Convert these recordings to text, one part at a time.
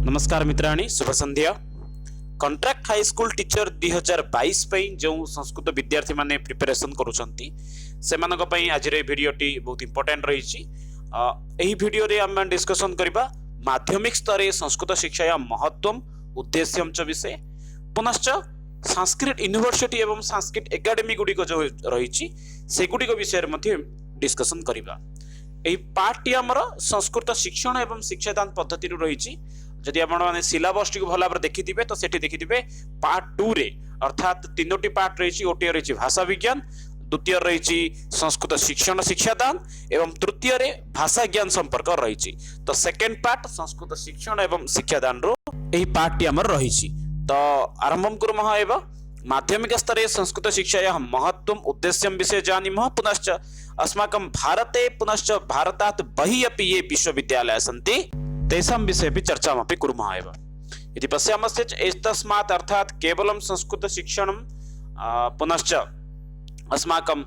नमस्कार मित्राणि शुभ संध्या। Contract high school teacher 2022 पई जो संस्कृत विद्यार्थी माने प्रिपरेशन करूछंती सेमानक पई आज रे वीडियोटी बहुत इंपोर्टेंट रही छी। एही वीडियो रे हम डिस्कशन करबा माध्यमिक स्तरे संस्कृत शिक्षाया महत्वम उद्देश्यम च विषय पुनश्च संस्कृत यूनिवर्सिटी एवं संस्कृत एकेडमी गुडी को जो रही छी से गुडी को विषय रे मध्ये डिस्कशन करबा। एही पार्ट टी हमर संस्कृत शिक्षण एवं शिक्षादान पद्धति रो रही छी। जदि आपण माने सिलेबस टी को भला भाबरे देखिथिबे तो सेठी देखिथिबे पार्ट 2 रे अर्थात तीनोटी पार्ट रही ओटीए रही भाषा विज्ञान, द्वितीय रही संस्कृत शिक्षण शिक्षादान एवं तृतीय रे भाषा ज्ञान संपर्क रही। तो सेकेंड पार्ट संस्कृत शिक्षण एवं शिक्षादान रो एही पार्ट टी हमर रही। तो आरंभम कुर्मः एव माध्यमिक स्तरे संस्कृत शिक्षायाः महत्वम उद्देश्यम विषय जानीमः। पुनश्च अस्माकं भारते पुनश्च भारतात् बहिः अपि ये विश्वविद्यालयाः सन्ति तेषां विषये अपि चर्चामपि कुर्मः एव। यदि पश्यामश्चेत् एतस्मात् अर्थात् केवलं संस्कृत शिक्षणं पुनश्च अस्माकं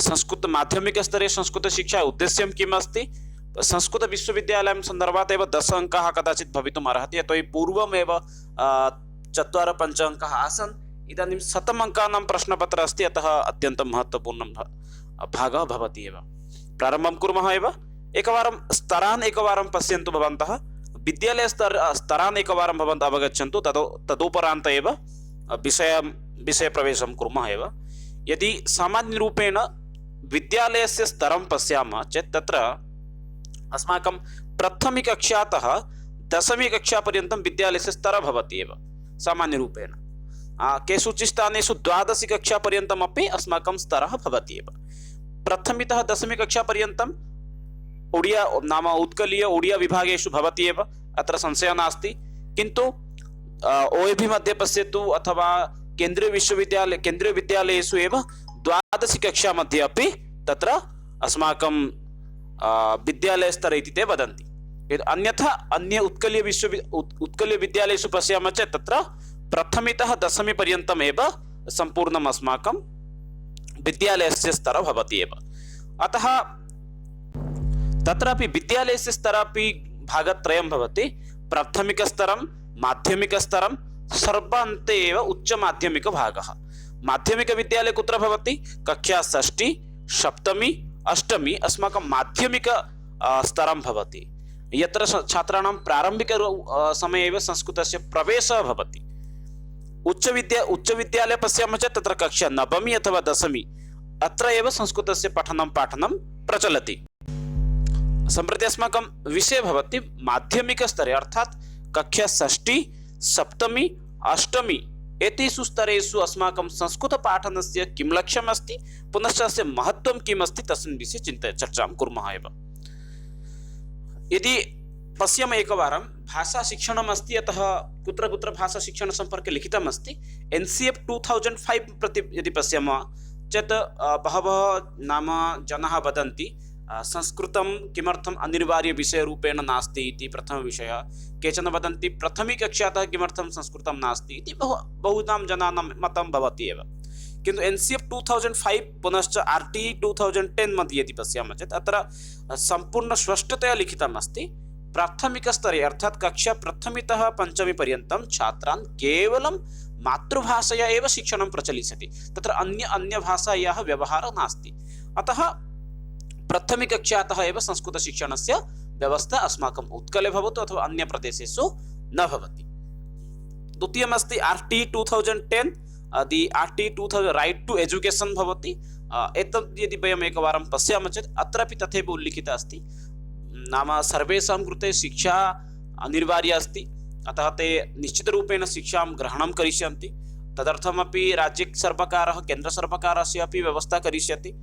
संस्कृत माध्यमिक स्तरे संस्कृत शिक्षा उद्देश्यं किम् अस्ति संस्कृत विश्वविद्यालयं सन्दर्भात् एव 10 अंकाः कदाचित् भवितुम् अर्हति। यतोहि पूर्वमेव 4-5 अंकाः आसन्, इदानीं 100 अंकानां प्रश्नपत्र अस्ति, अतः अत्यन्तं महत्वपूर्णं भागः भवति एव। प्रारम्भं कुर्मः एव। एकवारं स्तरान् एकवारं पश्यन्तु भवन्तः। विद्यालय स्तरान् एकवारं भवन्तः अवगच्छन्तु, तदुपरान्त एव विषय प्रवेशं कुर्मः एव। यदि सामान्यरूपेण विद्यालयस्य स्तरं पश्यामः चेत् तत्र अस्माकं प्रथमी कक्षातः 10वी कक्षापर्यन्तं विद्यालयस्य स्तरः भवति एव सामान्यरूपेण। केषुचित् स्थानेषु 12वी कक्षापर्यन्तमपि अस्माकं स्तरः भवति एव। प्रथमीतः 10वी कक्षापर्यन्तं ओडिया नाम उत्कलीय ओडिया विभागेषु भवति एव, अत्र संशयः नास्ति। किन्तु ओएबी मध्ये पश्यतु अथवा केन्द्रीय विद्यालयेषु एव 12वी कक्षा मध्ये अपि तत्र अस्माकं विद्यालयस्तरे इति ते वदन्ति। अन्यथा अन्य उत्कलीय विद्यालयेषु पश्यामः चेत् तत्र प्रथमीतः 10वी पर्यन्तम् एव सम्पूर्णम् अस्माकं विद्यालयस्य स्तरः भवति एव। अतः तत्रापि विद्यालयस्य स्तरापि भागत्रयं भवति। प्राथमिकस्तरं, माध्यमिकस्तरं, सर्वान्ते एव उच्चमाध्यमिकभागः। माध्यमिकविद्यालये कुत्र भवति? कक्षा 6, 7, 8 अस्माकं माध्यमिक स्तरं भवति, यत्र छात्राणां प्रारम्भिक समये एव संस्कृतस्य प्रवेशः भवति। उच्चविद्यालये पश्यामः चेत् तत्र कक्षा 9 अथवा 10 अत्र एव संस्कृतस्य पठनं पाठनं प्रचलति। सम्प्रति अस्माकं विषय भवति माध्यमिकस्तरे अर्थात् कक्षा 6, 7, 8 एतेषु स्तरेषु अस्माकं संस्कृतपाठनस्य किं लक्ष्यम् अस्ति पुनश्च अस्य महत्त्वं किम् अस्ति तस्मिन् विषये चर्चां कुर्मः एव। यदि पश्यामः एकवारं भाषा शिक्षणम् अस्ति, अतः कुत्र कुत्र भाषा शिक्षण सम्पर्के लिखितम् अस्ति। NCF 2005 प्रति यदि पश्यामः चेत् बहवः नाम जनाः वदन्ति संस्कृतं किमर्थम् अनिवार्यविषयरूपेण नास्ति इति प्रथमविषयः। केचन वदन्ति प्रथमी कक्षातः किमर्थं संस्कृतं नास्ति इति बहुनां जनानां मतं भवति एव। किन्तु NCF 2005 पुनश्च RTE 2010 मध्ये यदि पश्यामः चेत् अत्र सम्पूर्ण स्पष्टतया लिखितम् अस्ति प्राथमिकस्तरे अर्थात् कक्षा प्रथमीतः 5वी पर्यन्तं छात्रान् केवलं मातृभाषया एव शिक्षणं प्रचलिष्यति, तत्र अन्यभाषायाः व्यवहारः नास्ति। अतः प्रथमी कक्षातः एव संस्कृतशिक्षणस्य व्यवस्था अस्माकम् उत्कले भवतु अथवा अन्यप्रदेशेषु न भवति। द्वितीयमस्ति RTE 2010 the RTE 2000 right to education भवति। एतद् यदि वयम् एकवारं पश्यामः चेत् अत्रापि तथैव उल्लिखितः अस्ति, नाम सर्वेषां कृते शिक्षा अनिवार्या अस्ति, अतः ते निश्चितरूपेण शिक्षां ग्रहणं करिष्यन्ति। तदर्थमपि राज्यसर्वकारः केन्द्रसर्वकारस्य अपि व्यवस्था करिष्यति।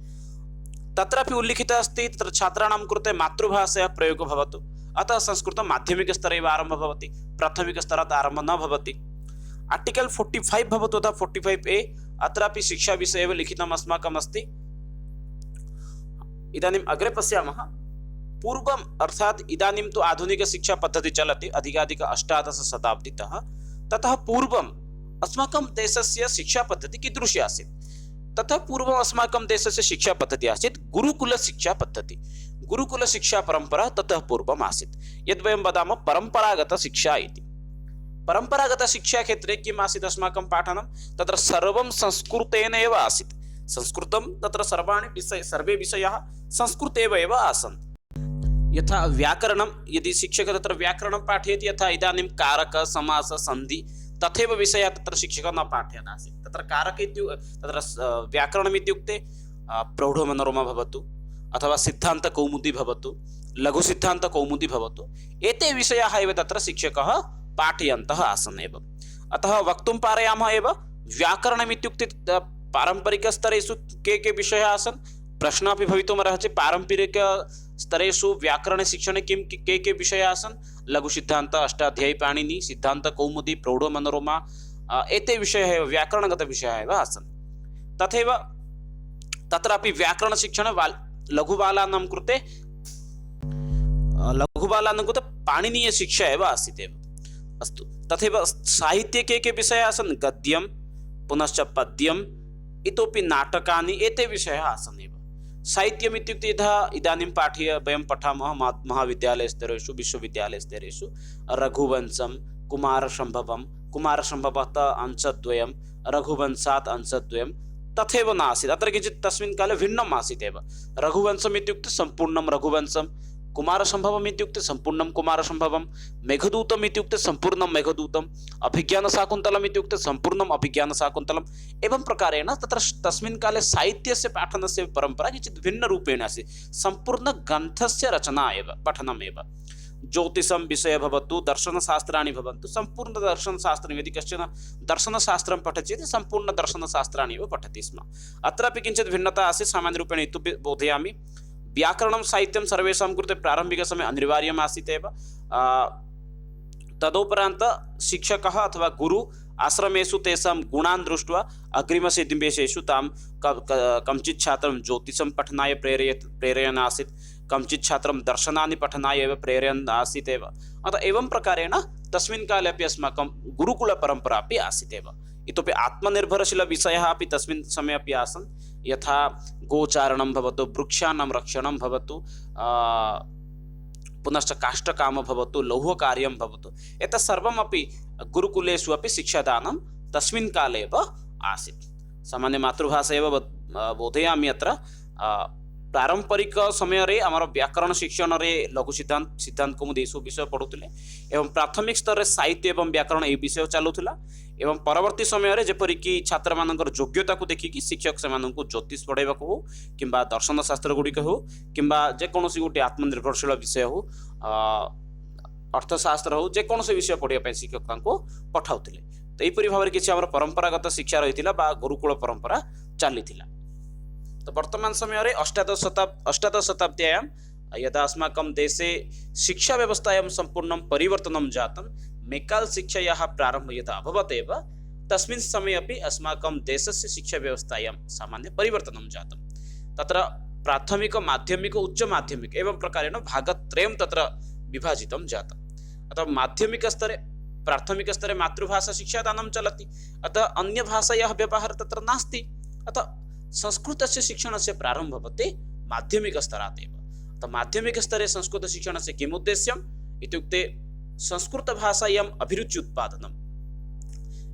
तत्रापि उल्लिखितः अस्ति तत्र छात्राणां कृते मातृभाषायाः प्रयोगः भवतु, अतः संस्कृतं माध्यमिकस्तरे एव आरम्भः भवति, प्राथमिकस्तरात् आरम्भः न भवति। आर्टिकल 45 भवतु अथवा 45A अत्रापि शिक्षाविषये एव लिखितम् अस्माकम् अस्ति। इदानीम् अग्रे पश्यामः। पूर्वम् अर्थात् इदानीं तु आधुनिकशिक्षापद्धतिः चलति अधिकाधिक 18 शताब्दीतः। ततः पूर्वम् अस्माकं देशस्य शिक्षापद्धतिः कीदृशी आसीत्? ततः पूर्वम् अस्माकं देशस्य शिक्षा पद्धतिः आसीत् गुरुकुलशिक्षा पद्धतिः, गुरुकुलशिक्षा परम्परा ततः पूर्वम् आसीत्। यद्वयं वदामः परम्परागतशिक्षा इति। परम्परागतशिक्षाक्षेत्रे किम् आसीत् अस्माकं पाठनं, तत्र सर्वं संस्कृतेन एव आसीत्। संस्कृतं तत्र सर्वे विषयाः संस्कृते एव आसन्। यथा व्याकरणं, यदि शिक्षकः तत्र व्याकरणं पाठयति, यथा इदानीं कारक समास संधि तथैव विषयः तत्र शिक्षकः न पाठयन् आसीत्। तत्र कारक तत्र व्याकरणम् इत्युक्ते प्रौढमनोरमा भवतु अथवा सिद्धान्तकौमुदी भवतु, लघुसिद्धान्तकौमुदी भवतु, एते विषयाः एव तत्र शिक्षकः पाठयन्तः आसन् एव। अतः वक्तुं पारयामः एव व्याकरणम् इत्युक्ते पारम्परिकस्तरेषु के विषयाः आसन्, प्रश्नः अपि भवितुमर्हति। पारम्परिकस्तरेषु व्याकरणशिक्षणे के विषयाः आसन्, लघुसिद्धान्त, अष्टाध्यायी पाणिनि, सिद्धान्तकौमुदी, प्रौढमनोरमा, एते विषयाः एव व्याकरणगतविषयाः एव आसन्। तथैव तत्रापि व्याकरणशिक्षणे लघुबालानां कृते पाणिनीयशिक्षा एव आसीत् एव। अस्तु, तथैव साहित्ये के विषयाः आसन्, गद्यं पुनश्च पद्यम्, इतोपि नाटकानि, एते विषयाः आसन् एव। साहित्यम् इत्युक्ते यथा इदानीं वयं पठामः महाविद्यालयस्तरेषु, विश्वविद्यालयस्तरेषु रघुवंशं, कुमारसम्भवं, कुमारसम्भवतः अंशद्वयं, रघुवंशात् अंशद्वयं, तथैव नासीत्। अत्र किञ्चित् तस्मिन् काले भिन्नम् आसीत् एव। रघुवंशम् इत्युक्ते सम्पूर्णं रघुवंशं, कुमारसम्भवम् इत्युक्ते सम्पूर्णं कुमारसम्भवं, मेघदूतम् इत्युक्ते सम्पूर्णं मेघदूतम्, अभिज्ञानशाकुन्तलम् इत्युक्ते सम्पूर्णम् अभिज्ञानशाकुन्तलम्। एवं प्रकारेण तत्र तस्मिन् काले साहित्यस्य पाठनस्य परम्परा किञ्चित् भिन्नरूपेण आसीत्। सम्पूर्णग्रन्थस्य रचना एव, पठनमेव। ज्योतिषं विषयः भवतु, दर्शनशास्त्राणि भवन्तु, सम्पूर्णदर्शनशास्त्रं, यदि कश्चन दर्शनशास्त्रं पठति चेत् सम्पूर्णदर्शनशास्त्राणि एव पठति स्म। अत्रापि किञ्चित् भिन्नता आसीत्, सामान्यरूपेण इतोपि बोधयामि। व्याकरणं साहित्यं सर्वेषां कृते प्रारम्भिकसमये अनिवार्यम् आसीत् एव। तदुपरान्त शिक्षकः अथवा गुरु आश्रमेषु तेषां गुणान् दृष्ट्वा अग्रिमनिमेषेषु तां कञ्चित् छात्रं ज्योतिषं पठनाय प्रेरयन् आसीत्, कञ्चित् छात्रं दर्शनानि पठनाय एव प्रेरयन् आसीत् एव। अतः एवं प्रकारेण तस्मिन् काले अपि अस्माकं गुरुकुलपरम्परा अपि आसीत् एव। इतोपि आत्मनिर्भरशीलविषयाः अपि तस्मिन् समये अपि आसन्, यथा गोचारणं भवतु, वृक्षाणां रक्षणं भवतु, पुनश्च काष्ठकाम भवतु, लौहकार्यं भवतु, एतत् सर्वमपि गुरुकुलेषु अपि शिक्षादानं तस्मिन् काले एव आसीत्। सामान्य मातृभाषा एव बोधयामि। अत्र पारंपरिक समय आमर व्याकरण शिक्षण लघु सिद्धांत कौमुदी एसबू विषय पढ़ुले एवं प्राथमिक स्तर साहित्य एवं व्याकरण ये विषय चलूला एवं परवर्ती समय जेपरिक छात्र मान योग्यता को देखिकी शिक्षक से ज्योतिष पढ़ाइबा हो कि दर्शन शास्त्र गुड़िक हो कि जेकोसी गोटे आत्मनिर्भरशील विषय हो अर्थशास्त्र हो जेकोसी विषय पढ़ाई शिक्षक पठाऊले। तो यहपरी भाव में किसी परंपरागत शिक्षा रही गुरुकुल परंपरा चली। तो वर्तमान समय अष्टादश शताब्द्यां यदा अस्माकं देशे शिक्षा व्यवस्थायां संपूर्ण परिवर्तनं जातं मेकाल शिक्षायाः प्रारंभ यदा अभवत् एव तस्मिन् समये अपि अस्माकं देशस्य शिक्षा व्यवस्थायां सामान्य परिवर्तनं जातं। तत्र प्राथमिक माध्यमिक उच्च माध्यमिक एवं प्रकारेण भागत्रयं तत्र विभाजितं जातम्। अतः माध्यमिक स्तरे प्राथमिक स्तरे मातृभाषा शिक्षादानं चलति, अतः अन्य भाषायाः व्यवहारः तत्र नास्ति। अतः संस्कृतस्य शिक्षणस्य प्रारम्भः भवति माध्यमिक स्तरात् एव। अतः माध्यमिक स्तरे संस्कृत शिक्षणस्य किम् उद्देश्यम् इत्युक्ते संस्कृत भाषायाम् अभिरुचि उत्पादनं।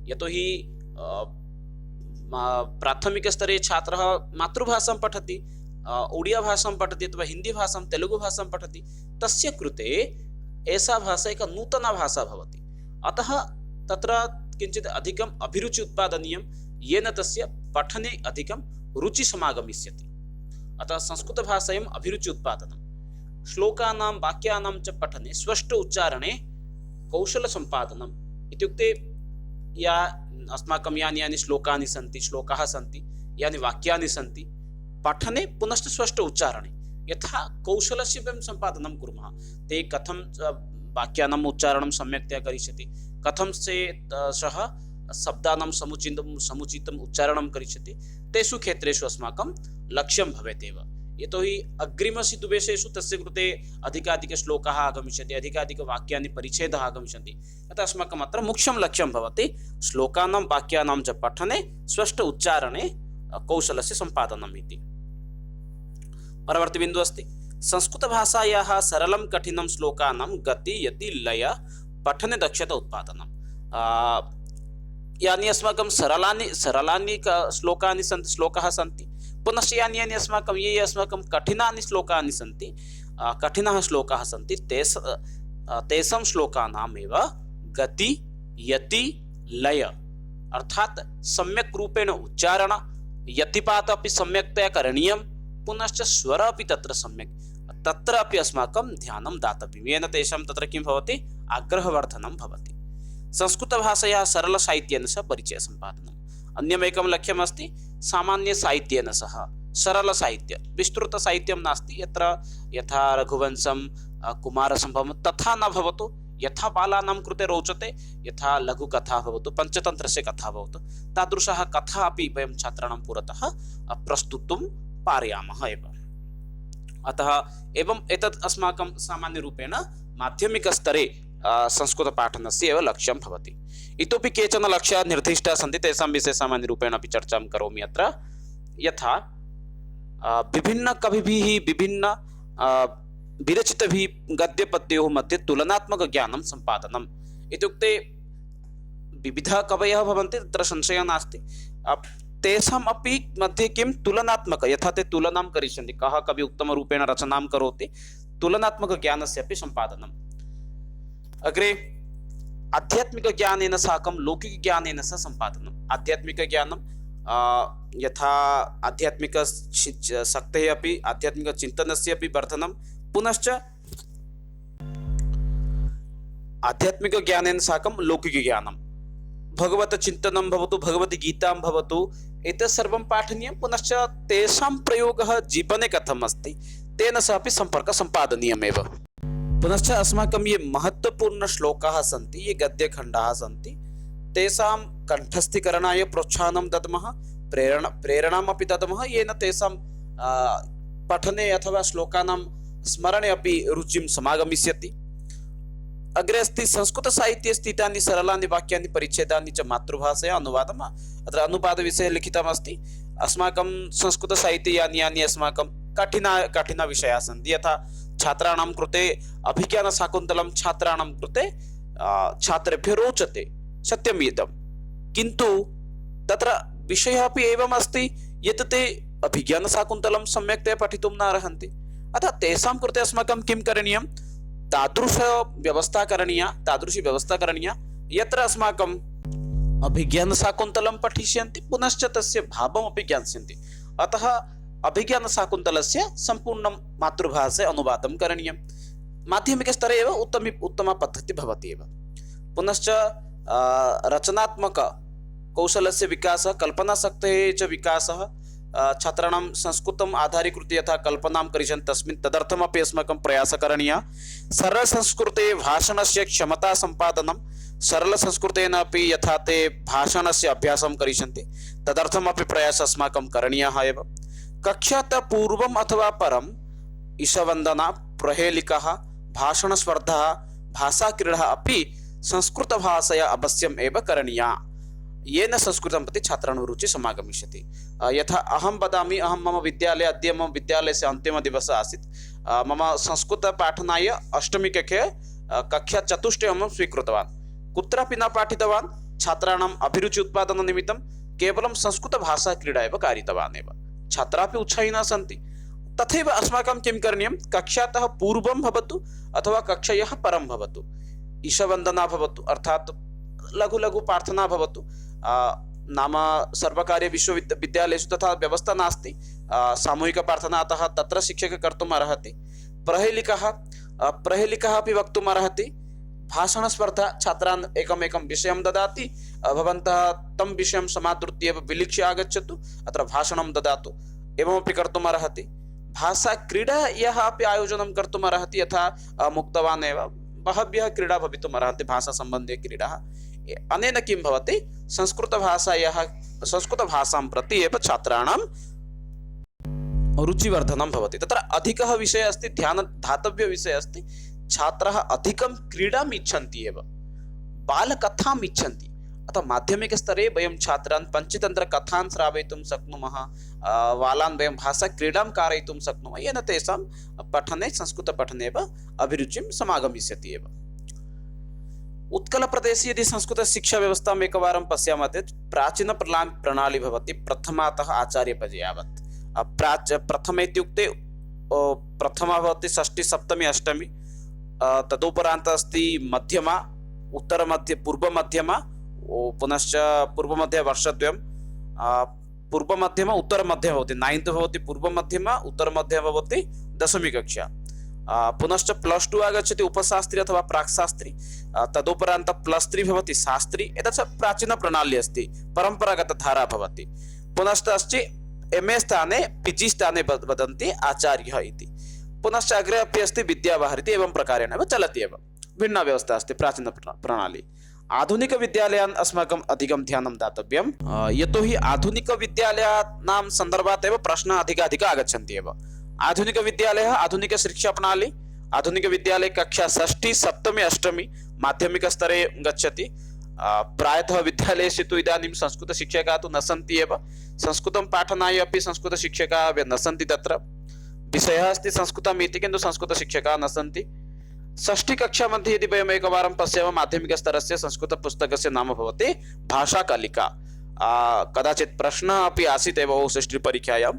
यतोहि प्राथमिक स्तरे छात्रः मातृभाषां पठति, ओडिया भाषां पठति अथवा हिंदी भाषां तेलुगु भाषां पठति, तस्य कृते एषा भाषा एका नूतना भाषा भवति। अतः तत्र किञ्चित् अधिकम् अभिरुचि उत्पादनीयं येन तस्य पठने अधिकं रुचि समागमिष्यति। अतः संस्कृत भाषायाम् अभिरुचि उत्पादनं, श्लोकानां वाक्यानां च पठने स्पष्ट उच्चारणे कौशल सम्पादनम् इत्युक्ते या अस्माकं यानि श्लोकानि सन्ति श्लोकाः सन्ति यानि वाक्यानि सन्ति पठने पुनश्च स्पष्ट उच्चारणे यथा कौशलस्य वयं सम्पादनं कुर्मः। ते कथं वाक्यानाम् उच्चारणं सम्यक्तया करिष्यति, कथं से सः शब्दानां समुचितम् उच्चारणं करिष्यति, तेषु क्षेत्रेषु अस्माकं लक्ष्यं भवेत् एव। यतोहि अग्रिमसितुवेशेषु तस्य कृते अधिकाधिकश्लोकाः आगमिष्यन्ति, अधिकाधिकवाक्यानि परिच्छेदः आगमिष्यन्ति। अतः अस्माकम् अत्र मुख्यं लक्ष्यं भवति श्लोकानां वाक्यानां च पठने स्पष्ट उच्चारणे कौशलस्य सम्पादनम् इति। परवर्ती बिन्दु अस्ति संस्कृतभाषायाः सरलं कठिनं श्लोकानां गति यति लय पठने दक्षता उत्पादनम्। यानि अस्माकं सरलानि श्लोकाः सन्ति, पुनश्च यानि अस्माकं ये अस्माकं कठिनानि श्लोकानि सन्ति, कठिनाः श्लोकाः सन्ति, तेषां श्लोकानामेव गति यति लय अर्थात सम्यक् रूपेण उच्चारण, यतिपात अपि सम्यक्तया करणीयं, पुनश्च स्वर अपि तत्र सम्यक्, तत्र अपि अस्माकं ध्यानं दातव्यं, येन तेषां तत्र किं भवति, आग्रहवर्धनं भवति। संस्कृतभाषया सरलसाहित्येन सह परिचयसम्पादनम्। अन्यमेकं लक्ष्यमस्ति सामान्यसाहित्येन सह सरलसाहित्य, विस्तृतसाहित्यं नास्ति, यत्र यथा रघुवंशं कुमारसम्भवं तथा न भवतु, यथा बालानां कृते रोचते, यथा लघुकथा भवतु, पञ्चतन्त्रस्य कथा भवतु, तादृशः कथा अपि वयं छात्राणां पुरतः प्रस्तुतुं पारयामः एव। अतः एवम् एतत् अस्माकं सामान्यरूपेण माध्यमिकस्तरे संस्कृतपाठनस्य एव लक्ष्यं भवति। इतोपि केचन लक्ष्याः निर्दिष्टाः सन्ति, तेषां विषये सामान्यरूपेण अपि चर्चां करोमि अत्र। यथा विभिन्नकविभिः विभिन्न विरचितभिः गद्यपद्योः मध्ये तुलनात्मकज्ञानं सम्पादनम्। इत्युक्ते विविधाः कवयः भवन्ति, तत्र संशयः नास्ति, तेषाम् अपि मध्ये किं तुलनात्मक, यथा ते तुलनां करिष्यन्ति, कः कवि उत्तमरूपेण रचनां करोति, तुलनात्मकज्ञानस्य अपि सम्पादनम्। अग्रे आध्यात्मिकज्ञानेन साकं लौकिकज्ञानेन सह सम्पादनम्। आध्यात्मिकज्ञानं यथा आध्यात्मिकशक्तेः अपि आध्यात्मिकचिन्तनस्य अपि वर्धनं, पुनश्च आध्यात्मिकज्ञानेन साकं लौकिकज्ञानं, भगवतचिन्तनं भवतु, भगवद्गीतां भवतु, एतत् सर्वं पाठनीयं, पुनश्च तेषां प्रयोगः जीवने कथम् अस्ति तेन सह अपि सम्पर्कः सम्पादनीयमेव। पुनश्च अस्माकं ये महत्त्वपूर्णश्लोकाः सन्ति, ये गद्यखण्डाः सन्ति, तेषां कण्ठस्थीकरणाय प्रोत्साहनं दद्मः, प्रेरणामपि दद्मः, येन तेषां पठने अथवा श्लोकानां स्मरणे अपि रुचिं समागमिष्यति। अग्रे अस्ति संस्कृतसाहित्ये स्थितानि सरलानि वाक्यानि परिच्छेदानि च मातृभाषया अनुवादम्। अत्र अनुवादविषये लिखितमस्ति। अस्माकं संस्कृतसाहित्ये यानि अस्माकं कठिनविषयाः सन्ति, यथा छात्राणां कृते अभिज्ञानशाकुन्तलं छात्राणां कृते छात्रेभ्यः रोचते, सत्यम् इदं, किन्तु तत्र विषयः अपि एवम् अस्ति यत् ते अभिज्ञानशाकुन्तलं सम्यक्तया पठितुं न अर्हन्ति। अतः तेषां कृते अस्माकं किं करणीयं, तादृशी व्यवस्था करणीया यत्र अस्माकम् अभिज्ञानशाकुन्तलं पठिष्यन्ति, पुनश्च तस्य भावमपि ज्ञास्यन्ति। अतः अभिज्ञानशाकुन्तलस्य सम्पूर्णं मातृभाषायां अनुवादं करणीयं। माध्यमिकस्तरे एव उत्तमा पद्धतिः भवति एव। पुनश्च रचनात्मक कौशलस्य विकासः, कल्पनाशक्तेः च विकासः, छात्राणां संस्कृतम् आधारीकृत्य यथा कल्पनां करिष्यन्ति तस्मिन् तदर्थमपि अस्माकं प्रयासः करणीयः। सरलसंस्कृते भाषणस्य क्षमता सम्पादनं, सरलसंस्कृतेन अपि यथा ते भाषणस्य अभ्यासं करिष्यन्ति तदर्थमपि प्रयासः अस्माकं करणीयः एव। कक्षातः पूर्वम् अथवा परम् ईशवन्दना, प्रहेलिकाः, भाषणस्पर्धाः, भाषाक्रीडाः अपि संस्कृतभाषया अवश्यम् एव करणीया, येन संस्कृतं प्रति छात्राणां रुचिः समागमिष्यति। यथा अहं वदामि, मम विद्यालये अद्य मम विद्यालयस्य अन्तिमदिवसः आसीत्। मम संस्कृतपाठनाय अष्टमी कक्षा चतुष्टये अहं स्वीकृतवान्। कुत्रापि न पाठितवान्, छात्राणाम् अभिरुचि उत्पादननिमित्तं केवलं संस्कृतभाषाक्रीडा एव कारितवान् एव। छात्राः उत्साहिनः सन्ति। तथैव अस्माकं किं करणीयं, कक्षातः पूर्वं भवतु अथवा कक्षायाः परं भवतु, ईशवन्दना भवतु, अर्थात् लघु लघु प्रार्थना भवतु। नाम सर्वकारीय विश्वविद्यालयेषु तथा व्यवस्था नास्ति सामूहिकप्रार्थना, अतः तत्र शिक्षकः कर्तुम् अर्हति। प्रहेलिकाः अपि वक्तुम् अर्हति। भाषणस्पर्धा, छात्रान् एकमेकं विषयं ददाति, भवन्तः तं विषयं समादृत्य एव विलिख्य आगच्छतु, अत्र भाषणं ददातु, एवमपि कर्तुम् अर्हति। भाषाक्रीडायाः अपि आयोजनं कर्तुम् अर्हति, यथा मुक्तवान् एव, बहव्यः क्रीडा भवितुम् अर्हन्ति, भाषासम्बन्धीयक्रीडाः। अनेन किं भवति, संस्कृतभाषां प्रति एव छात्राणां रुचिवर्धनं भवति। तत्र अधिकः विषयः अस्ति, ध्यानं दातव्यः विषयः अस्ति। छात्राः अधिकं क्रीडाम् इच्छन्ति एव, बालकथाम् इच्छन्ति। अतः माध्यमिक स्तरे वयं छात्रान् पञ्चतन्त्र कथान् श्रावयितुं शक्नुमः, बालान् वयं भाषा क्रीडां कारयितुं शक्नुमः, येन तेषां पठने संस्कृतपठने एव अभिरुचिं समागमिष्यति एव। उत्कलप्रदेशे यदि संस्कृत शिक्षा व्यवस्थाम् एकवारं पश्यामः चेत् प्राचीन प्रणाली भवति प्रथमातः आचार्यपर्यायावत्। प्रथमे इत्युक्ते प्रथमा भवति षष्ठी सप्तमी अष्टमी, तदुपरान्त अस्ति मध्यमा, उत्तरमध्ये पूर्वमध्यमा, पुनश्च पूर्वमध्ये वर्षद्वयं, पूर्वमध्यमा उत्तरमध्ये भवति, 9th भवति पूर्वमध्यमा, उत्तरमध्ये भवति 10वी कक्षा, पुनश्च +2 आगच्छति उपशास्त्री अथवा प्राक्शास्त्री, तदुपरान्त +3 भवति शास्त्री। एतत् प्राचीन प्रणाली अस्ति, परम्परागत धारा भवति। पुनश्च अस्ति MA स्थाने PG स्थाने वदन्ति आचार्यः इति। पुनश्च अग्रे अपि अस्ति विद्यावाहरिति, एवं प्रकारेण एव चलति एव। भिन्ना व्यवस्था अस्ति प्राचीन प्रणाली। आधुनिक विद्यालयान् अस्माकम् अधिकं ध्यानं दातव्यं, यतोहि आधुनिक विद्यालयानां सन्दर्भात् एव प्रश्नाः अधिकाधिक आगच्छन्ति एव। आधुनिक विद्यालयः आधुनिक शिक्षा प्रणाली, आधुनिक विद्यालय कक्षा षष्ठी सप्तमी अष्टमी माध्यमिक स्तरे गच्छति। प्रायतः विद्यालयेषु तु इदानीं संस्कृत शिक्षकाः तु न सन्ति एव, संस्कृतं पाठनाय अपि संस्कृत शिक्षकाः न सन्ति। तत्र विषयः अस्ति संस्कृतम् इति, किन्तु संस्कृत शिक्षकाः न सन्ति। षष्ठी कक्षा मध्ये यदि वयम् एकवारं पश्यामः, माध्यमिक स्तरस्य संस्कृत पुस्तकस्य नाम भवति भाषाकलिका। कदाचित् प्रश्नः अपि आसीत् एव षष्ठी परीक्षायां।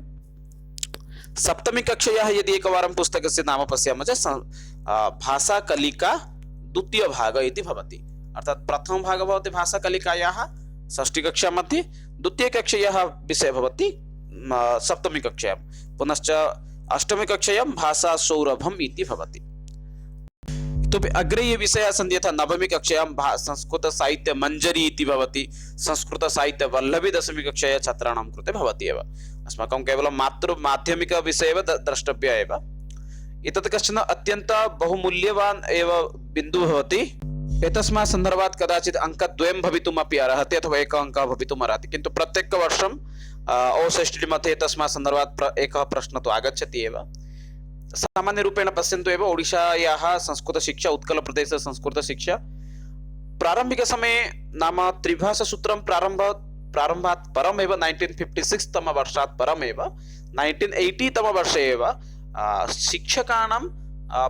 सप्तमी कक्षायाः यदि एकवारं पुस्तकस्य नाम पश्यामः चेत् भाषाकलिका द्वितीय भाग इति भवति। अर्थात् प्रथम भाग भवति भाषाकलिकायाः षष्ठी कक्षा मध्ये, द्वितीय कक्षायाः विषयः भवति सप्तमी कक्षायां, पुनश्च अष्टमी कक्षायां भाषासौरभम् इति भवति। इतोपि अग्रे ये विषयाः सन्ति, यथा नवमी कक्षायां संस्कृत साहित्य मंजरी इति भवति, संस्कृत साहित्य वल्लभी 10वी कक्षायाः छात्राणां कृते भवति एव। अस्माकं केवलं माध्यमिक विषय एव द्रष्टव्य एव। एतत् कश्चन अत्यन्त बहुमूल्यवान् एव बिन्दुः भवति। एतस्मात् सन्दर्भात् कदाचित् अङ्कद्वयं भवितुमपि अर्हति अथवा एकः अङ्कः भवितुम् अर्हति, किन्तु प्रत्येकवर्षं O-षष्ठी मध्ये तस्मात् सन्दर्भात् एकः प्रश्नः तु आगच्छति एव। सामान्यरूपेण पश्यन्तु एव, ओडिशायाः संस्कृतशिक्षा, उत्कलप्रदेशे संस्कृतशिक्षा प्रारम्भिकसमये नाम त्रिभाषासूत्रं प्रारम्भात् परमेव 1956 तमवर्षात् परमेव 1980 तमवर्षे एव शिक्षकाणां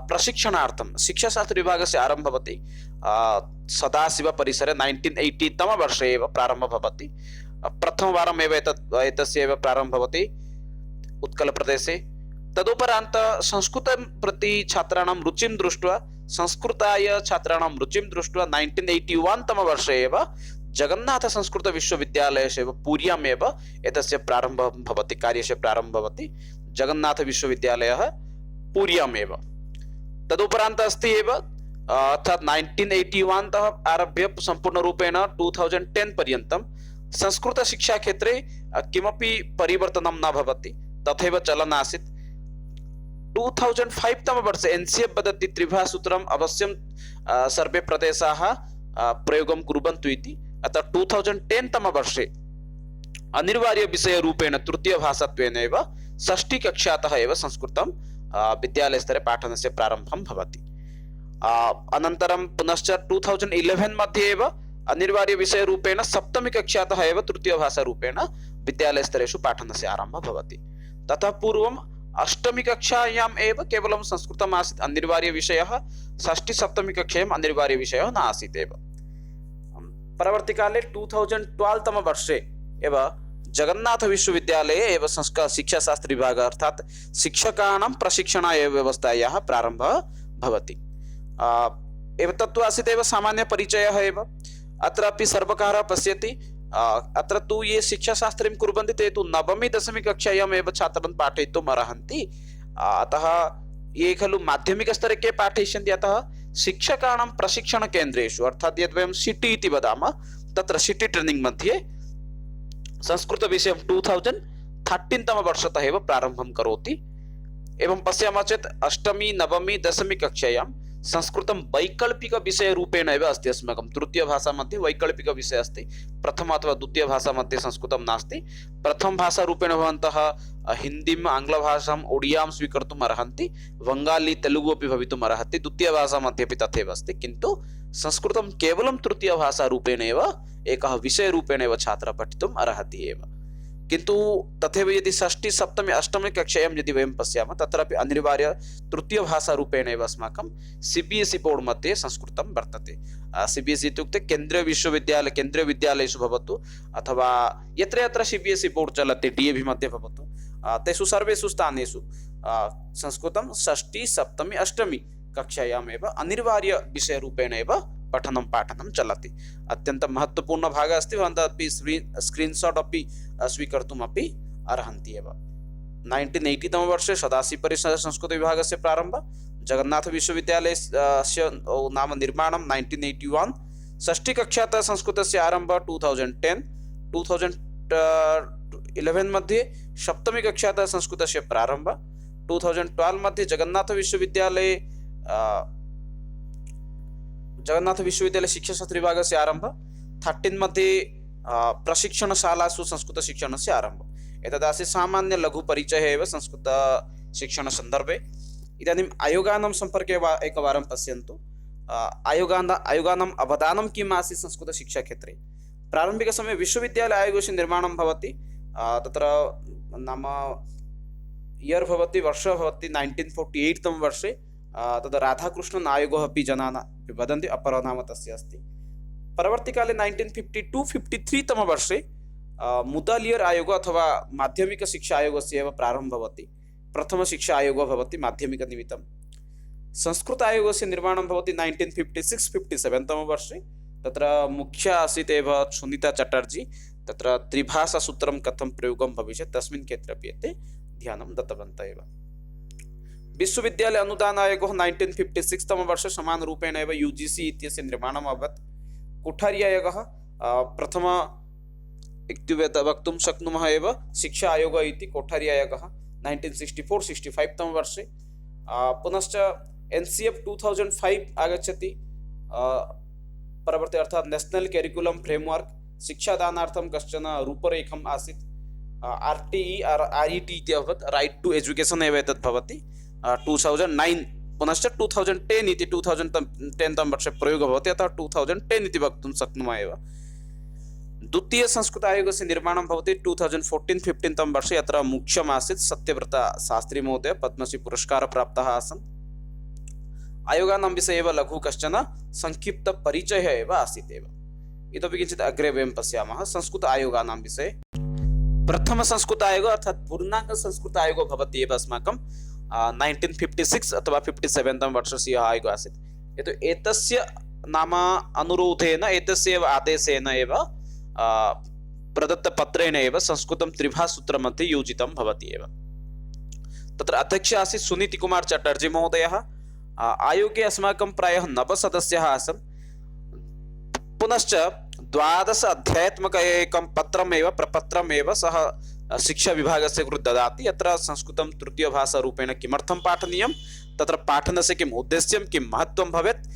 प्रशिक्षणार्थं शिक्षाशास्त्रविभागस्य आरम्भः भवति। सदाशिवपरिसरे 1980 तमवर्षे एव प्रारम्भः भवति। प्रथमवारमेव एतस्य एव प्रारम्भः भवति उत्कलप्रदेशे। तदुपरान्त संस्कृतं प्रति छात्राणां रुचिं दृष्ट्वा, संस्कृताय छात्राणां रुचिं दृष्ट्वा 1981 तमवर्षे एव जगन्नाथ संस्कृत विश्वविद्यालयस्य एव पुर्यामेव एतस्य प्रारम्भः भवति, कार्यस्य प्रारम्भः भवति। जगन्नाथ विश्वविद्यालयः पुर्यामेव। तदुपरान्त अस्ति एव, अर्थात् 1981 तः आरभ्य सम्पूर्णरूपेण 2010 पर्यन्तं संस्कृतशिक्षाक्षेत्रे किमपि परिवर्तनं न भवति, तथैव चलन् आसीत्। 2005 तमवर्षे NCF वदति त्रिभाषासूत्रम् अवश्यं सर्वे प्रदेशाः प्रयोगं कुर्वन्तु इति। अतः 2010 तमवर्षे अनिवार्यविषयरूपेण तृतीयभाषात्वेन एव षष्ठी कक्षातः एव संस्कृतं विद्यालयस्तरे पाठनस्य प्रारम्भं भवति। अनन्तरं पुनश्च 2011 मध्ये एव अनिवार्यविषयरूपेण सप्तमी कक्षातः एव तृतीयभाषारूपेण विद्यालयस्तरेषु पाठनस्य आरम्भः भवति। ततः पूर्वम् अष्टमी कक्षायाम् एव केवलं संस्कृतम् आसीत् अनिवार्यविषयः, षष्ठी सप्तमी कक्षायाम् अनिवार्यविषयः न आसीत् एव। परवर्तिकाले 2012 तमवर्षे एव जगन्नाथ विश्वविद्यालये एव शिक्षाशास्त्र विभाग अर्थात् शिक्षकाणां प्रशिक्षणाय व्यवस्थायाः प्रारम्भः भवति। एतत्तु आसीत् एव सामान्यपरिचयः एव। अत्रापि सर्वकारः पश्यति, अत्र तु ये शिक्षाशास्त्रीं कुर्वन्ति ते तु नवमी 10वी कक्षायाम् एव छात्रान् पाठयितुम् अर्हन्ति। अतः ये खलु माध्यमिकस्तरे के पाठयिष्यन्ति, अतः शिक्षकाणां प्रशिक्षणकेन्द्रेषु अर्थात् यद् वयं सिटी इति वदामः, तत्र सिटी ट्रेनिंग मध्ये संस्कृतविषयं 2013 तमवर्षतः एव प्रारम्भं करोति। एवं पश्यामः चेत् अष्टमी नवमी 10वी कक्षायां संस्कृतं वैकल्पिकविषयरूपेण एव अस्ति। अस्माकं तृतीयभाषा मध्ये वैकल्पिकविषयः अस्ति, प्रथम अथवा द्वितीयभाषा मध्ये संस्कृतं नास्ति। प्रथमभाषारूपेण भवन्तः हिन्दीम्, आङ्ग्लभाषाम्, ओडियां स्वीकर्तुम् अर्हन्ति, बङ्गाली तेलुगु अपि भवितुम् अर्हति। द्वितीयभाषा मध्ये अपि तथैव अस्ति, किन्तु संस्कृतं केवलं तृतीयभाषारूपेण एव एकः विषयरूपेण एव छात्रः पठितुम् अर्हति एव। किन्तु तथैव यदि षष्ठी सप्तमी अष्टमी कक्षायां यदि वयं पश्यामः तत्रापि अनिवार्य तृतीयभाषारूपेण एव अस्माकं CBSE बोर्ड् मध्ये संस्कृतं वर्तते। CBSE इत्युक्ते केन्द्रीयविश्वविद्यालयेषु भवतु अथवा यत्र यत्र CBSE बोर्ड् चलति DAV मध्ये भवतु तेषु सर्वेषु स्थानेषु संस्कृतं षष्ठी सप्तमी अष्टमी कक्षायाम् एव अनिवार्य विषयरूपेण एव पठनं पाठनं चलति। अत्यन्तं महत्वपूर्ण भागः अस्ति। भवन्तः अपि स्क्रीन्शाट् अपि स्वीकर्तुमपि अर्हन्ति एव। 1980 तमे वर्षे सदाशिव परिसर संस्कृतविभागस्य प्रारम्भः, जगन्नाथविश्वविद्यालयस्य नाम निर्माणं 1981, षष्ठीकक्षातः संस्कृतस्य आरम्भः 2010, 2011 मध्ये सप्तमीकक्षातः संस्कृतस्य प्रारम्भः, 2012 मध्ये जगन्नाथ विश्वविद्यालय शिक्षाशास्त्र विभागस्य आरम्भः, 13 मध्ये प्रशिक्षणशालासु संस्कृतशिक्षणस्य आरम्भः। एतदासीत् सामान्य लघुपरिचयः एव संस्कृतशिक्षणसन्दर्भे। इदानीम् आयोगानां सम्पर्के एकवारं पश्यन्तु। आयोगानाम् अवदानं किम् आसीत् संस्कृतशिक्षाक्षेत्रे। प्रारम्भिकसमये विश्वविद्यालय आयोगस्य निर्माणं भवति। तत्र नाम इयर् भवति, वर्षः भवति 1948 तमे वर्षे। तद् राधाकृष्णन् आयोगः अपि जनाः वदन्ति, अपरनाम तस्य अस्ति। परवर्तिकाले 1952-53 तमे वर्षे मुदालियर् आयोगः अथवा माध्यमिकशिक्षा आयोगस्य एव प्रारम्भः भवति। प्रथमशिक्षा आयोगः भवति माध्यमिकनिमित्तं। संस्कृत आयोगस्य निर्माणं भवति 1956-57 तमे वर्षे। तत्र मुख्या आसीत् एव सुनीता चटर्जी। तत्र त्रिभाषासूत्रं कथं प्रयोगं भविष्यत् तस्मिन् क्षेत्रे अपि एते ध्यानं दत्तवन्तः एव। विश्वविद्यालय अनुदान आयोगः 1956 तमे वर्षे समानरूपेण एव UGC इत्यस्य निर्माणम् अभवत्। कोठारी आयोगः प्रथम इत्युक्ते वक्तुं शक्नुमः एव शिक्षा आयोगः इति। कोठारी आयोगः 1964-65 तमे वर्षे। पुनश्च NCF 2005 आगच्छति। परवर्ती अर्थात् नेशनल करिकुलम फ्रेमवर्क, शिक्षादानार्थं कश्चन रूपरेखम् आसीत्। RET इति अभवत्, राइट टू एजुकेशन एव एतत् भवति। 2009 पुनश्च 2010 इति 2010 तमे वर्षे प्रयोगः भवति, अतः 2010 इति वक्तुं शक्नुमः एव। द्वितीय संस्कृत आयोगस्य निर्माणं भवति 2014-15 तमे वर्षे। अत्र मुख्यम् आसीत् सत्यव्रत शास्त्री महोदय, पद्मश्री पुरस्कारः प्राप्तः आसन्। आयोगानां विषये एव लघु कश्चन संक्षिप्त परिचयः एव आसीत् एव। इतोपि किञ्चित् अग्रे वयं पश्यामः संस्कृत आयोगानां विषये। प्रथम संस्कृत आयोग अर्थात् पूर्णाङ्ग संस्कृत आयोग भवति एव अस्माकं 1956 अथवा 57 तमे वर्षस्य आयोगः आसीत्। एतस्य नाम अनुरोधेन, एतस्य एव आदेशेन एव प्रदत्तपत्रेण एव संस्कृतं त्रिभाषासूत्रमध्ये योजितं भवति एव। तत्र अध्यक्षः आसीत् सुनीतिकुमार चटर्जी महोदयः। आयोगे अस्माकं प्रायः 9 सदस्याः आसन्। पुनश्च 12 अध्यायात्मक एकं पत्रमेव प्रपत्रमेव सः शिक्षा विभागस्य कृते ददाति। अत्र संस्कृतं तृतीयभाषारूपेण किमर्थं पाठनीयं, तत्र पाठनस्य किम् उद्देश्यं, किं महत्त्वं भवेत्,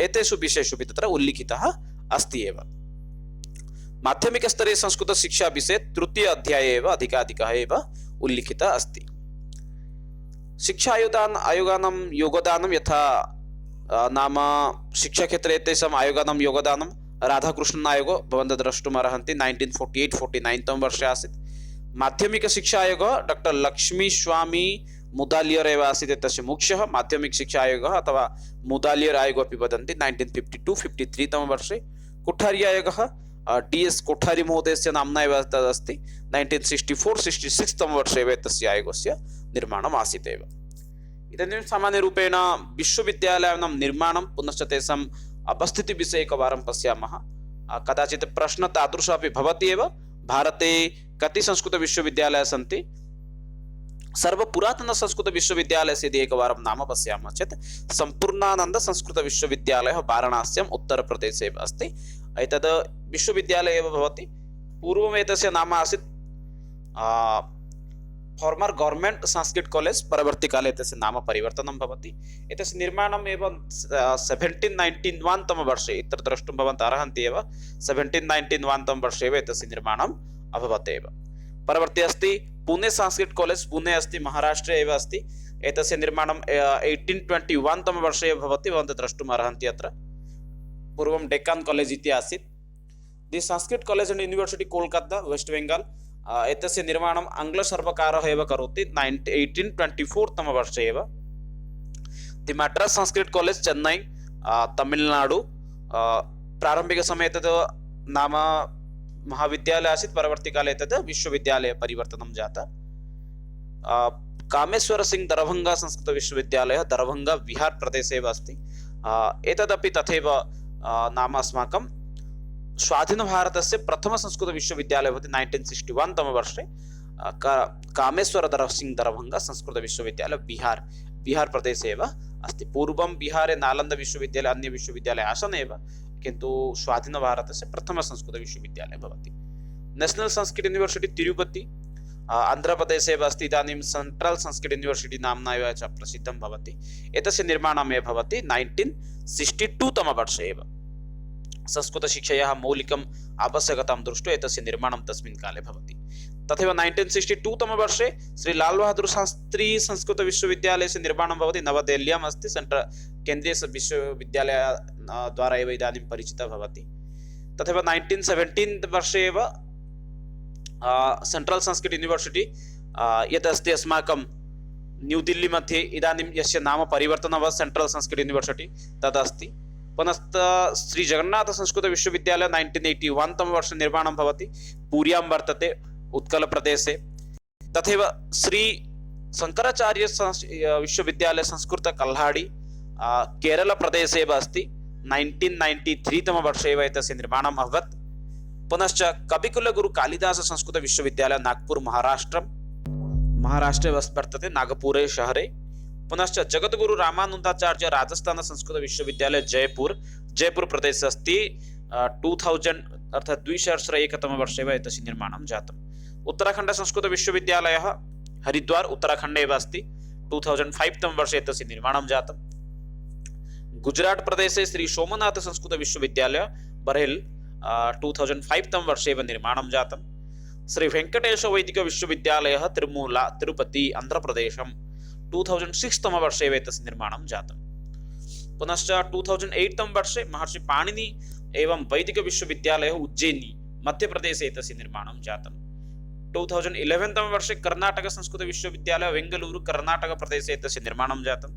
एतेषु विषयेषु अपि तत्र उल्लिखितः अस्ति एव। माध्यमिकस्तरे संस्कृतशिक्षा विषये तृतीय अध्याये एव अधिकाधिकः एव उल्लिखितः अस्ति। शिक्षा आयोगानां योगदानं यथा नाम शिक्षाक्षेत्रे तेषाम् आयोगानां योगदानं राधाकृष्णन् आयोगः भवन्तः द्रष्टुम् अर्हन्ति 1948-49 तमे वर्षे आसीत्। माध्यमिकशिक्षा आयोगः डॉक्टर लक्ष्मीस्वामी मुदालियर् एव आसीत् एतस्य मुख्यः। माध्यमिकशिक्षा आयोगः अथवा मुदालियर् आयोगः अपि वदन्ति 1952-53 तमे वर्षे। कोठारी आयोगः DS कोठारी महोदयस्य नाम्ना एव तदस्ति। 1964-66 तमे वर्षे एव एतस्य आयोगस्य निर्माणम् आसीत् एव। इदानीं सामान्यरूपेण विश्वविद्यालयानां निर्माणं पुनश्च तेषाम् अवस्थितिविषये एकवारं पश्यामः। कदाचित् प्रश्नः तादृशः अपि भवति एव। भारते कति संस्कृतविश्वविद्यालयाः सन्ति? सर्वपुरातनसंस्कृतविश्वविद्यालयस्य यदि एकवारं नाम पश्यामः चेत् सम्पूर्णानन्द संस्कृतविश्वविद्यालयः वाराणस्याम् उत्तरप्रदेशे एव अस्ति। एतद् विश्वविद्यालयः एव भवति। पूर्वम् एतस्य नाम आसीत् फॉर्मर गवर्नमेंट संस्कृत कॉलेज। परवर्तीकाले एतस्य नाम परिवर्तनं भवति। एतस्य निर्माणम् एव 1791 तमे वर्षे, इत्र द्रष्टुं भवन्तः अर्हन्ति एव, 1791 तमे वर्षे एव एतस्य निर्माणम् अभवत् एव। परवर्ती अस्ति पुणे संस्कृत कॉलेज, पुणे अस्ति, महाराष्ट्रे एव अस्ति। एतस्य निर्माणं 1821 तमे वर्षे एव भवति, भवन्तः द्रष्टुम् अर्हन्ति अत्र। पूर्वं डेक्कान् कॉलेज इति आसीत्। The Sanskrit college and university Kolkata west Bengal एतस्य निर्माणम् आङ्ग्लसर्वकारः एव करोति 1824 तमवर्षे एव। दि मद्रास् संस्कृत कॉलेज चेन्नै तमिलनाडु प्रारम्भिकसमये तद् नाम महाविद्यालय आसीत्, परवर्तिकाले तद् विश्वविद्यालय परिवर्तनं जाता। कामेश्वर सिंह दरभंगा संस्कृत विश्वविद्यालयः दरभंगा बिहार प्रदेशे एव अस्ति। एतदपि तथैव नाम अस्माकं स्वाधीनभारतस्य प्रथम संस्कृत विश्वविद्यालयः भवति 1961 तमवर्षे कामेश्वर सिंह दरभंगा संस्कृत विश्वविद्यालय बिहार प्रदेशे एव अस्ति। पूर्वं बिहारे नालन्दा विश्वविद्यालय अन्य विश्वविद्यालय आसन् एव, किन्तु स्वाधीनभारतस्य प्रथम संस्कृत विश्वविद्यालयः भवति। नेशनल संस्कृत यूनिवर्सिटी तिरुपति आन्ध्रप्रदेशे एव अस्ति। इदानीं सेंट्रल संस्कृत यूनिवर्सिटी नाम्ना एव च प्रसिद्धं भवति। एतस्य निर्माणम् एव भवति 1962 तमवर्षे एव। संस्कृतशिक्षायाः मौलिकम् आवश्यकतां दृष्ट्वा एतस्य निर्माणं तस्मिन् काले भवति। तथैव 1962 तमवर्षे श्री लाल बहादुर शास्त्री संस्कृत विश्वविद्यालयस्य निर्माणं भवति। नवदेहल्याम् अस्ति। सेंट्रल केन्द्रीय विश्वविद्यालय द्वारा एव इदानीं परिचितः भवति। तथैव 1917 वर्षे एव सेंट्रल संस्कृत यूनिवर्सिटी यत् अस्ति अस्माकं न्यू दिल्ली मध्ये इदानीं यस्य नाम परिवर्तनं अभवत् सेंट्रल संस्कृत यूनिवर्सिटी तदस्ति। पुनश्च श्री जगन्नाथ संस्कृत विश्वविद्यालय 1981 तमवर्षे निर्माणं भवति, पूर्यां वर्तते उत्कल प्रदेशे। तथैव श्री शंकराचार्य विश्वविद्यालय संस्कृत कल्हाडी केरल प्रदेशे एव अस्ति। 1993 तमवर्षे एव एतस्य निर्माणम् अभवत्। पुनश्च कविकुलगुरु कालिदास संस्कृत विश्वविद्यालय नागपुर महाराष्ट्रे वर्तते, नागपुरे शहरे। पुनश्च जगद्गुरु रामानंदाचार्य राजस्थान संस्कृत विश्वविद्यालय जयपुर प्रदेशे अस्ति। 2000 अर्थात् 2001 तमवर्षे एव एतस्य निर्माणं जातम्। उत्तराखण्ड संस्कृत विश्वविद्यालयः हरिद्वार उत्तराखण्डे एव अस्ति। 2005 तमवर्षे एतस्य निर्माणं जातम्। गुजरात प्रदेशे श्री सोमनाथ संस्कृत विश्वविद्यालय बरेल 2005 तमवर्षे एव निर्माणं जातम्। श्री वेंकटेश वैदिक विश्वविद्यालयः तिरुमूला तिरुपति आन्ध्रप्रदेशं 2006 तमवर्षे एव एतस्य निर्माणं जातम्। पुनश्च 2008 तमवर्षे महर्षि पाणिनि एवं वैदिक विश्वविद्यालयः उज्जैनी मध्यप्रदेशे एतस्य निर्माणं जातम्। 2011 तमवर्षे कर्नाटक संस्कृत विश्वविद्यालय बेंगलुरु कर्नाटक प्रदेशे एतस्य निर्माणं जातम्।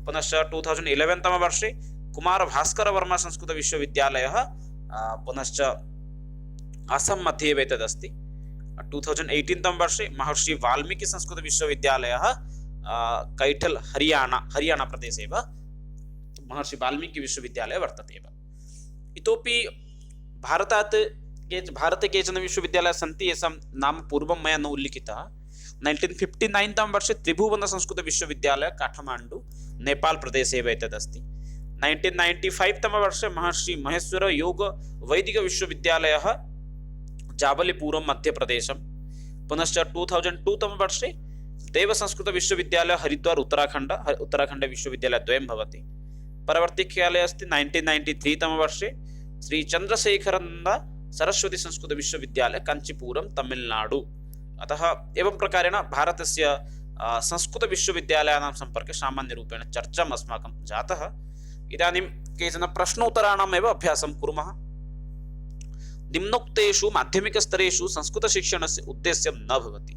पुनश्च 2011 तमवर्षे कुमार भास्कर वर्मा संस्कृत विश्वविद्यालयः पुनश्च असम मध्ये एव एतदस्ति। 2018 तमवर्षे महर्षि वाल्मीकि संस्कृत विश्वविद्यालयः कैठल हरियाणा प्रदेशे एव महर्षि वाल्मीकि विश्वविद्यालयः वर्तते एव। इतोपि भारते केचन विश्वविद्यालयाः सन्ति, येषां नाम पूर्वं मया न उल्लिखितः। 1959 तमवर्षे त्रिभुवन संस्कृत विश्वविद्यालय काठमाण्डु नेपाल प्रदेशे एव एतदस्ति। 1995 तमवर्षे महर्षि महेश्वर योग वैदिक विश्वविद्यालयः जाबलीपुरम मध्यप्रदेशं। पुनश्च 2002 तमवर्षे देव संस्कृत विश्वविद्यालय हरिद्वार उत्तराखण्ड विश्वविद्यालय द्वयं भवति। परवर्ती काले अस्ति 1993 तमवर्षे श्री चंद्रशेखरानंद सरस्वती संस्कृत विश्वविद्यालय कांचीपुरम तमिलनाडु। अतः एवं प्रकारेण भारतस्य संस्कृत विश्वविद्यालयानां सम्पर्के सामान्यरूपेण चर्चाम् अस्माकं जातः। इदानीं केचन प्रश्नोत्तराणाम् एव अभ्यासं कुर्मः। निम्नोक्तेषु माध्यमिकस्तरेषु संस्कृतशिक्षणस्य उद्देश्यं न भवति।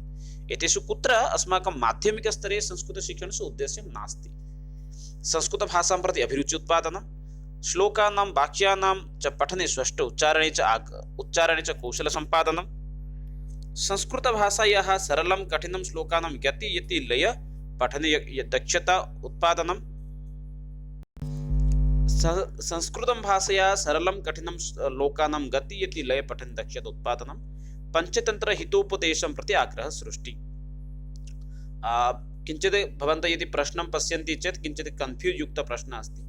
एतेषु कुत्र अस्माकं माध्यमिकस्तरे संस्कृतशिक्षणस्य उद्देश्यं नास्ति। संस्कृतभाषां प्रति अभिरुचि उत्पादनं, श्लोकानां वाक्यानां च पठने स्पष्ट उच्चारणे च कौशलसम्पादनं, संस्कृतभाषायाः सरलं कठिनं श्लोकानां यति लय पठने दक्षता उत्पादनं, संस्कृतं भाषया सरलं कठिनं श्लोकानां गति यति लय पठने दक्षता उत्पादनं, पंचतंत्र हितोपदेशं प्रति आग्रह सृष्टि। किंचित् भवन्तः यदि प्रश्नं पश्यन्ति चेत् किंचित् कन्फ्यूज युक्त प्रश्नः अस्ति।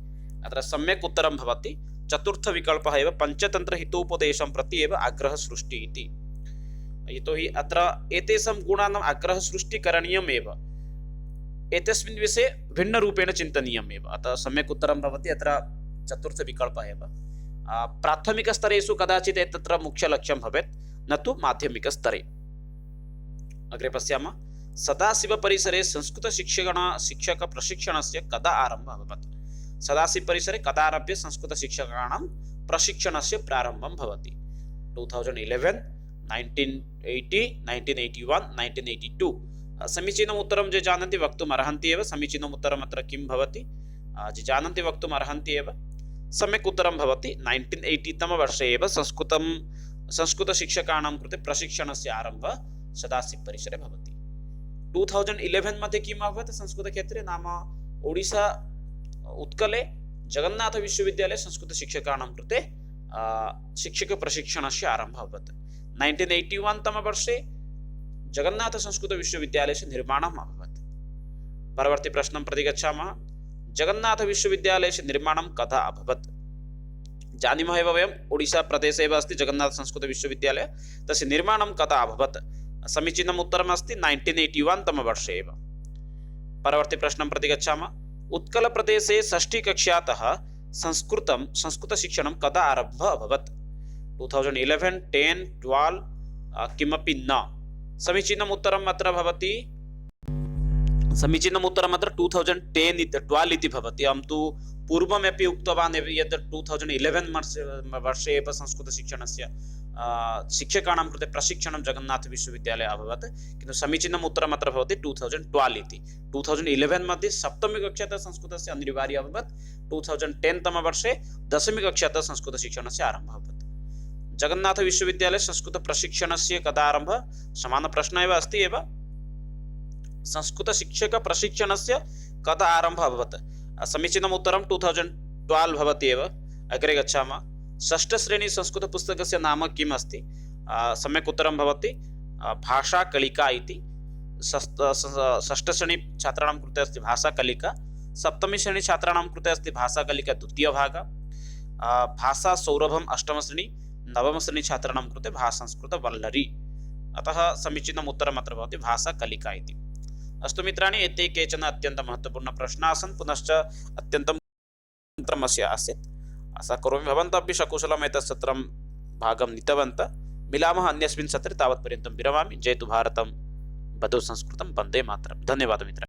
अत्र सम्यक् उत्तरं भवति चतुर्थ विकल्पः एव पंचतंत्र हितोपदेशं प्रति एव आग्रह सृष्टि इति। यतोहि अत्र एतेषां गुणानाम् आग्रह सृष्टि करणीयम् एव, एतस्मिन् विषये भिन्नरूपेण चिन्तनीयम् एव। अतः सम्यक् उत्तरं भवति अत्र चतुर्थ विकल्पः एव। प्राथमिकस्तरेषु कदाचित् तत्र मुख्यलक्ष्यं भवेत्, न तु माध्यमिकस्तरे। अग्रे पश्यामः। सदाशिव परिसरे संस्कृत शिक्षक प्रशिक्षणस्य कदा आरम्भः अभवत्? सदाशिव परिसरे कदा आरभ्य संस्कृत शिक्षकाणां प्रशिक्षणस्य प्रारम्भं भवति 2011 1980 1981 1982 समीचीनम् उत्तरं ये जानन्ति वक्तुम् अर्हन्ति एव समीचीनम् उत्तरम् अत्र किं भवति ये जानन्ति वक्तुम् अर्हन्ति एव सम्यक् उत्तरं भवति 1980 तमवर्षे एव संस्कृतशिक्षकाणां कृते प्रशिक्षणस्य आरम्भः सदाशिव परिसरे भवति 2011 मध्ये किम् अभवत् संस्कृतक्षेत्रे नाम ओडिशा उत्कले जगन्नाथ विश्वविद्यालये संस्कृतशिक्षकाणां कृते शिक्षकप्रशिक्षणस्य आरम्भः अभवत् 1981 तमवर्षे जगन्नाथ संस्कृत विश्वविद्यालयस्य निर्माणम् अभवत् परवर्ती प्रश्नं प्रति गच्छामः जगन्नाथ विश्वविद्यालयस्य निर्माणं कदा अभवत् जानीमः एव वयम् ओडिशा प्रदेशे एव अस्ति जगन्नाथ संस्कृत विश्वविद्यालय तस्य निर्माणं कदा अभवत् समीचीनम् उत्तरम् अस्ति 1981 तमवर्षे एव परवर्ती प्रश्नं प्रति गच्छामः उत्कलप्रदेशे षष्ठीकक्षातः संस्कृतशिक्षणं कदा आरम्भः अभवत् 2011 10 12 किमपि न समीचीनम् उत्तरम् अत्र भवति समीचीनम् उत्तरम् अत्र 2010 12 इति भवति अहं तु पूर्वमपि उक्तवान् यत् 2011 वर्षे एव संस्कृतशिक्षणस्य शिक्षकाणां कृते प्रशिक्षणं जगन्नाथ विश्वविद्यालये अभवत् किन्तु समीचीनम् उत्तरम् अत्र भवति 2012 इति 2011 मध्ये सप्तमी कक्षातः संस्कृतस्य अनिवार्यम् अभवत् 2010 तमवर्षे दशमी कक्षातः संस्कृतशिक्षणस्य आरम्भः अभवत् जगन्नाथ विश्वविद्यालये संस्कृतप्रशिक्षणस्य कदा आरम्भः समानप्रश्नः एव अस्ति एव संस्कृतशिक्षकप्रशिक्षणस्य कदा आरम्भः अभवत् समीचीनम् उत्तरं 2012 भवति एव अग्रे गच्छामः षष्ठश्रेणी संस्कृतपुस्तकस्य नाम किम् अस्ति सम्यक् उत्तरं भवति भाषाकलिका इति षष्ठश्रेणी छात्राणां कृते अस्ति भाषाकलिका सप्तमी श्रेणी छात्राणां कृते अस्ति भाषाकलिका द्वितीयभागः भाषासौरभम् अष्टमश्रेणी नवमश्रेणी छात्राणां कृते भाषासंस्कृतवल्लरी अतः समीचीनम् उत्तरम् अत्र भवति भाषाकलिका इति अस्तु मित्राणि एते केचन अत्यन्तं महत्त्वपूर्ण प्रश्नाः आसन् पुनश्च अत्यन्तं तन्त्रमस्य आसीत् आशा करोमि भवन्तः अपि सकुशलम् एतत् सत्रं भागं नीतवन्तः मिलामः अन्यस्मिन् सत्रे तावत्पर्यन्तं विरमामि जयतु भारतं वदतु संस्कृतं वन्दे मातरं धन्यवादः मित्राणि।